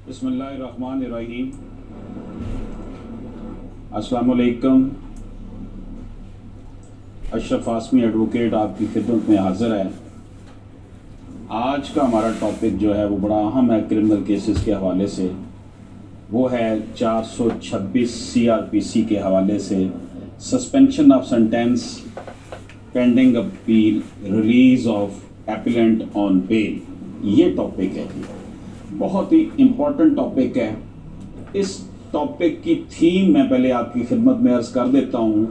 बिस्मिल्लाहिर्रहमानिर्रहीम। अस्सलाम वालेकुम। अशरफ आसमी एडवोकेट आपकी खिदमत में हाज़िर है। आज का हमारा टॉपिक जो है वो बड़ा अहम है क्रिमिनल केसेस के हवाले से। वो है 426 CRPC के हवाले से suspension of sentence pending appeal release of appellant on bail. ये टॉपिक है, बहुत ही इम्पोर्टेंट टॉपिक है। इस टॉपिक की थीम मैं पहले आपकी खिदमत में अर्ज़ कर देता हूँ।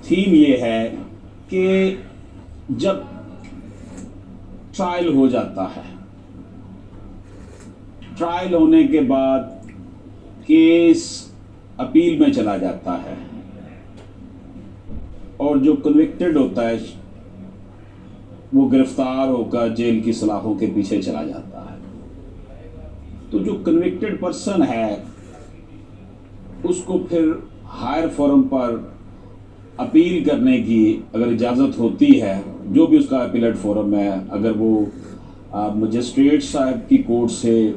थीम ये है कि जब ट्रायल हो जाता है, ट्रायल होने के बाद केस अपील में चला जाता है और जो कन्विक्टेड होता है वो गिरफ्तार होकर जेल की सलाखों के पीछे चला जाता है। तो जो कन्विक्टेड पर्सन है उसको फिर हायर फोरम पर अपील करने की अगर इजाज़त होती है, जो भी उसका अपीलेट फोरम है, अगर वो मजिस्ट्रेट साहब की कोर्ट से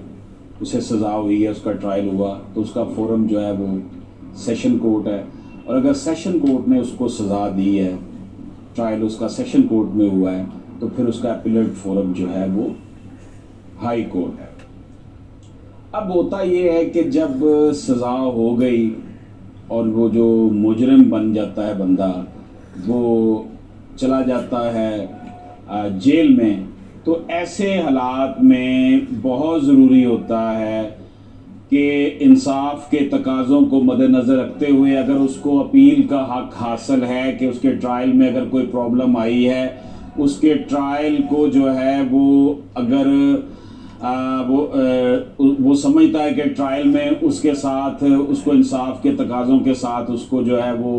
उसे सज़ा हुई है, उसका ट्रायल हुआ, तो उसका फोरम जो है वो सेशन कोर्ट है। और अगर सेशन कोर्ट ने उसको सज़ा दी है, ट्रायल उसका सेशन कोर्ट में हुआ है, तो फिर उसका अपीलेट फोरम जो है वो हाई कोर्ट है। अब होता ये है कि जब सज़ा हो गई और वो जो मुजरिम बन जाता है बंदा, वो चला जाता है जेल में, तो ऐसे हालात में बहुत ज़रूरी होता है कि इंसाफ के तकाज़ों को मद्देनज़र रखते हुए अगर उसको अपील का हक़ हासिल है कि उसके ट्रायल में अगर कोई प्रॉब्लम आई है, उसके ट्रायल को जो है वो अगर वो समझता है कि ट्रायल में उसके साथ उसको इंसाफ के तकाज़ों के साथ उसको जो है वो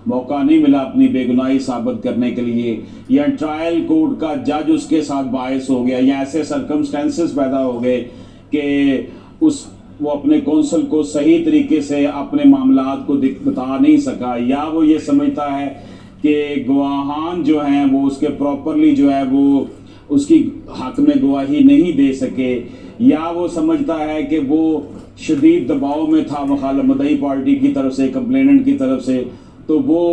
मौका नहीं मिला अपनी बेगुनाही साबित करने के लिए, या ट्रायल कोर्ट का जज उसके साथ बायस हो गया, या ऐसे सर्कमस्टेंसेस पैदा हो गए कि वो अपने कौंसल को सही तरीके से अपने मामलात को बता नहीं सका, या वो ये समझता है कि गवाहान जो हैं वो उसके प्रॉपरली जो है वो उसकी हक में गवाही नहीं दे सके, या वो समझता है कि वो शदीद दबाव में था मुद्दई पार्टी की तरफ से, कंप्लेनेंट की तरफ से, तो वो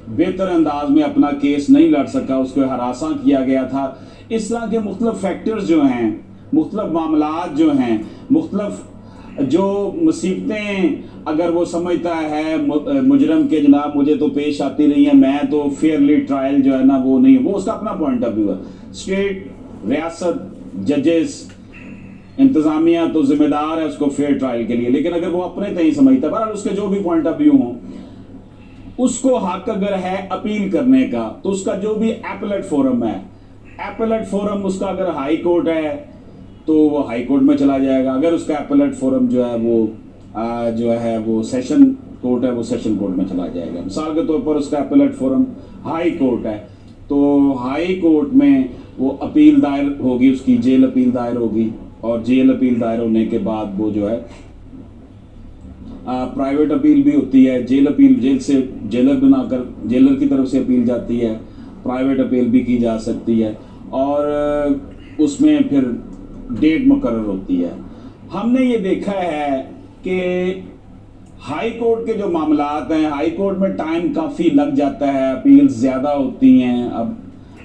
बेहतर अंदाज में अपना केस नहीं लड़ सका, उसको हरासा किया गया था। इस तरह के मुख्तलिफ फैक्टर्स जो हैं, मुख्तलिफ मामलात जो हैं, मुख्तलिफ जो मुसीबतें अगर वो समझता है मुजरम के जनाब मुझे तो पेश आती नहीं है, मैं तो फेयरली ट्रायल जो है ना वो नहीं, वो उसका अपना पॉइंट ऑफ व्यू है। स्टेट, रियासत, जजेस, इंतज़ामिया तो जिम्मेदार है उसको फेयर ट्रायल के लिए, लेकिन अगर वो अपने तय समझता है, बहरहाल उसके जो भी पॉइंट ऑफ व्यू हों, उसको हक अगर है अपील करने का, तो उसका जो भी एपेलेट फोरम है, एपेलेट फोरम उसका अगर हाई कोर्ट है तो वो हाई कोर्ट में चला जाएगा, अगर उसका एपेलेट फोरम जो है वो सेशन कोर्ट है, वो सेशन कोर्ट में चला जाएगा। मिसाल के तौर पर उसका एपेलेट फोरम हाई कोर्ट है, तो हाई कोर्ट में वो अपील दायर होगी, उसकी जेल अपील दायर होगी, और जेल अपील दायर होने के बाद वो जो है प्राइवेट अपील भी होती है। जेल अपील जेल से जेलर बनाकर जेलर की तरफ से अपील जाती है, प्राइवेट अपील भी की जा सकती है, और उसमें फिर डेट मुकर्रर होती है। हमने ये देखा है कि हाई कोर्ट के जो मामलात हैं, हाई कोर्ट में टाइम काफ़ी लग जाता है, अपील्स ज़्यादा होती हैं। अब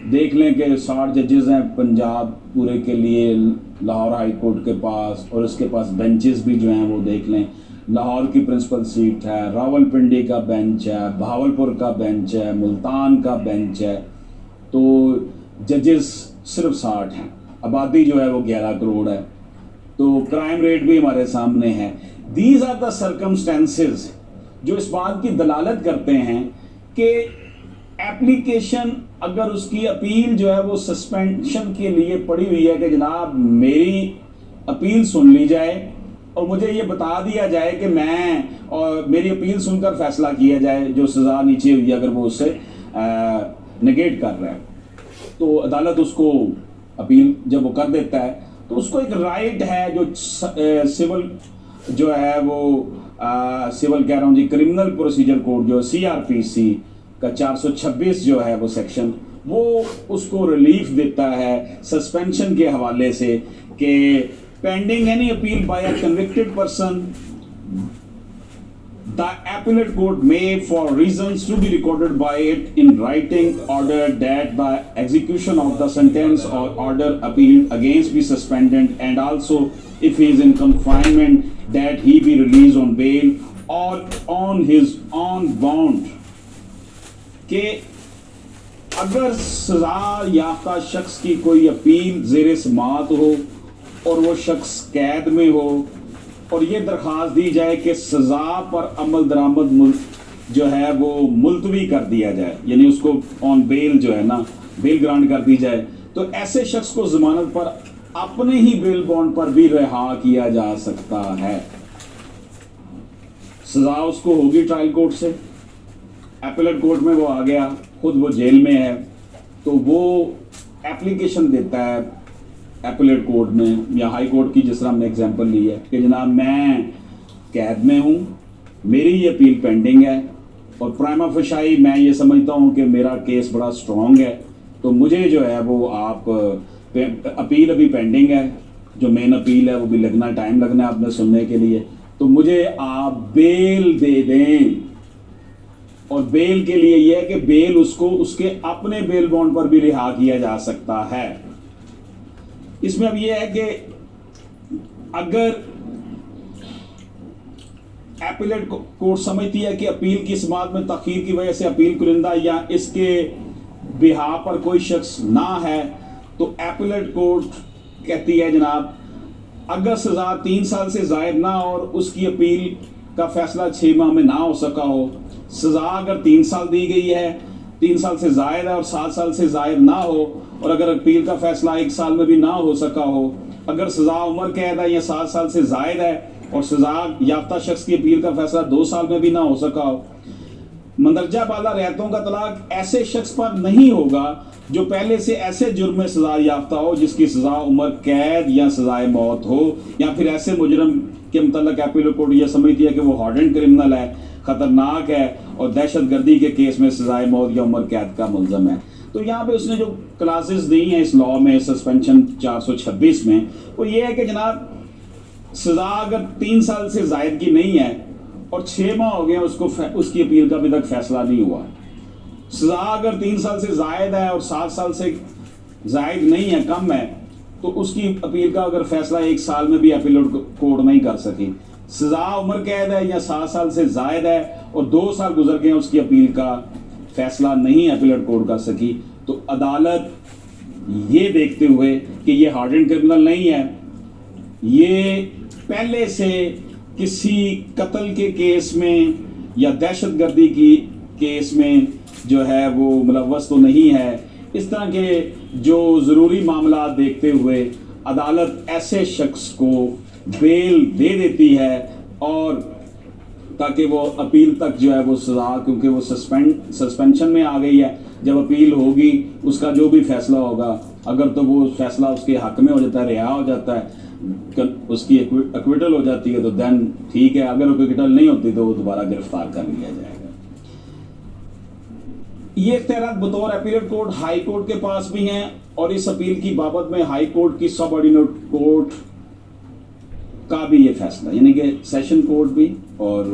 देख लें कि 60 जजेस हैं पंजाब पूरे के लिए लाहौर हाई कोर्ट के पास, और उसके पास बेंचेस भी जो हैं वो देख लें, लाहौर की प्रिंसिपल सीट है, रावलपिंडी का बेंच है, बहावलपुर का बेंच है, मुल्तान का बेंच है, तो जजेस सिर्फ 60 हैं, आबादी जो है वो 11 करोड़ है, तो क्राइम रेट भी हमारे सामने है। दीज आर द सर्कमस्टेंसेस जो इस बात की दलालत करते हैं कि एप्लीकेशन अगर उसकी अपील जो है वो सस्पेंशन के लिए पड़ी हुई है कि जनाब मेरी अपील सुन ली जाए और मुझे ये बता दिया जाए कि मैं और मेरी अपील सुनकर फैसला किया जाए, जो सज़ा नीचे हुई अगर वो उससे नेगेट कर रहा है, तो अदालत उसको अपील जब वो कर देता है तो उसको एक राइट है जो सिविल जो है वो सिविल कह रहा हूँ जी, क्रिमिनल प्रोसीजर कोड जो CRPC का 426 जो है वो सेक्शन, वो उसको रिलीफ देता है सस्पेंशन के हवाले से कि pending any appeal by a convicted person, the appellate court may, for reasons to be recorded by it in writing, order that the execution of the sentence or order appealed against be suspended, and also if he is in confinement that he be released on bail or on his own bond. کہ اگر سزا یافتہ شخص کی کوئی appeal زیر سماعت ہو اور وہ شخص قید میں ہو اور یہ درخواست دی جائے کہ سزا پر عمل درآمد جو ہے وہ ملتوی کر دیا جائے، یعنی اس کو آن بیل جو ہے نا بیل گرانٹ کر دی جائے، تو ایسے شخص کو ضمانت پر اپنے ہی بیل بانڈ پر بھی رہا کیا جا سکتا ہے۔ سزا اس کو ہوگی ٹرائل کورٹ سے، ایپلیٹ کورٹ میں وہ آ گیا، خود وہ جیل میں ہے، تو وہ اپلیکیشن دیتا ہے ایپلیٹ کورٹ میں یا ہائی کورٹ کی، جس طرح ہم نے ایگزامپل لی ہے کہ جناب میں قید میں ہوں، میری یہ اپیل پینڈنگ ہے اور پرائما فشائی میں یہ سمجھتا ہوں کہ میرا کیس بڑا سٹرونگ ہے، تو مجھے جو ہے وہ آپ اپیل ابھی پینڈنگ ہے، جو مین اپیل ہے وہ بھی لگنا، ٹائم لگنا ہے آپ نے سننے کے لیے، تو مجھے آپ بیل دے دیں۔ اور بیل کے لیے یہ ہے کہ بیل اس کو اس کے اپنے بیل بانڈ پر بھی رہا کیا جا سکتا ہے۔ اس میں اب یہ ہے کہ اگر ایپلیٹ کورٹ سمجھتی ہے کہ اپیل کی سماعت میں تاخیر کی وجہ سے اپیل کنندہ یا اس کے بہا پر کوئی شخص نہ ہے، تو ایپلیٹ کورٹ کہتی ہے جناب اگر سزا 3 سال سے زائد نہ اور اس کی اپیل کا فیصلہ 6 ماہ میں نہ ہو سکا ہو، سزا اگر 3 سال دی گئی ہے، 3 سال سے زائد ہے اور 7 سال سے زائد نہ ہو، اور اگر اپیل کا فیصلہ 1 سال میں بھی نہ ہو سکا ہو، اگر سزا عمر قید ہے یا 7 سال سے زائد ہے اور سزا یافتہ شخص کی اپیل کا فیصلہ 2 سال میں بھی نہ ہو سکا ہو، مندرجہ بالا رعایتوں کا طلاق ایسے شخص پر نہیں ہوگا جو پہلے سے ایسے جرم میں سزا یافتہ ہو جس کی سزا عمر قید یا سزائے موت ہو، یا پھر ایسے مجرم کے متعلق ایپلیٹ کورٹ یہ سمجھتی ہے کہ وہ ہارڈنڈ کرمنل ہے، خطرناک ہے اور دہشت گردی کے کیس میں سزائے موت یا عمر قید کا ملزم ہے۔ تو یہاں پہ اس نے جو کلاسز دی ہیں اس لاء میں، سسپینشن 426 میں، وہ یہ ہے کہ جناب سزا اگر 3 سال سے زائد کی نہیں ہے اور 6 ماہ ہو گئے اس کی اپیل کا ابھی تک فیصلہ نہیں ہوا، سزا اگر 3 سال سے زائد ہے اور 7 سال سے زائد نہیں ہے، کم ہے، تو اس کی اپیل کا اگر فیصلہ 1 سال میں بھی ایپلیٹ کورٹ نہیں کر سکی، سزا عمر قید ہے یا 7 سال سے زائد ہے اور 2 سال گزر گئے اس کی اپیل کا فیصلہ نہیں ایپلیٹ کورٹ کر سکی، تو عدالت یہ دیکھتے ہوئے کہ یہ ہارڈنڈ کرمنل نہیں ہے، یہ پہلے سے کسی قتل کے کیس میں یا دہشت گردی کی کیس میں جو ہے وہ ملوث تو نہیں ہے، اس طرح کے جو ضروری معاملات دیکھتے ہوئے عدالت ایسے شخص کو بیل دے دیتی ہے، اور تاکہ وہ اپیل تک جو ہے وہ سزا، کیونکہ وہ سسپینشن میں آ گئی ہے، جب اپیل ہوگی اس کا جو بھی فیصلہ ہوگا، اگر تو وہ فیصلہ اس کے حق میں ہو جاتا ہے، رہا ہو جاتا ہے، اس کی ایکویٹل ہو جاتی ہے تو دین ٹھیک ہے، اگر ایکویٹل نہیں ہوتی تو وہ دوبارہ گرفتار کر لیا جائے گا۔ یہ اختیارات بطور ایپلیٹ کورٹ ہائی کورٹ کے پاس بھی ہیں، اور اس اپیل کی بابت میں ہائی کورٹ کی سب آرڈینیٹ کورٹ کا بھی یہ فیصلہ، یعنی کہ سیشن کورٹ بھی اور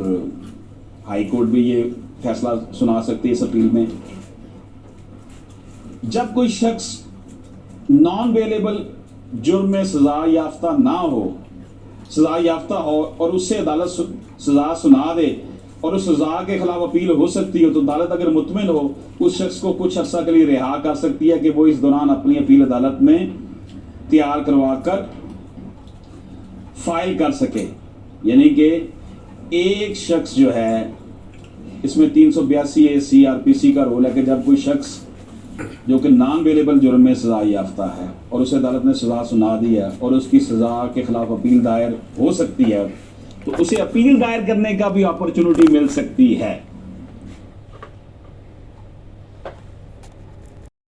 ہائی کورٹ بھی یہ فیصلہ سنا سکتی ہے اس اپیل میں۔ جب کوئی شخص نان ویلیبل جرم میں سزا یافتہ نہ ہو، سزا یافتہ ہو اور اس سے عدالت سزا سنا دے اور اس سزا کے خلاف اپیل ہو سکتی ہو، تو عدالت اگر مطمئن ہو اس شخص کو کچھ عرصہ کے لیے رہا کر سکتی ہے کہ وہ اس دوران اپنی اپیل عدالت میں تیار کروا کر فائل کر سکے، یعنی کہ ایک شخص جو ہے، اس میں 382 CRPC کا رول ہے کہ جب کوئی شخص جو کہ نان ویلیبل جرم میں سزا یافتہ ہے اور اسے عدالت نے سزا سنا دی ہے اور اس کی سزا کے خلاف اپیل دائر ہو سکتی ہے، تو اسے اپیل دائر کرنے کا بھی اپرچونٹی مل سکتی ہے۔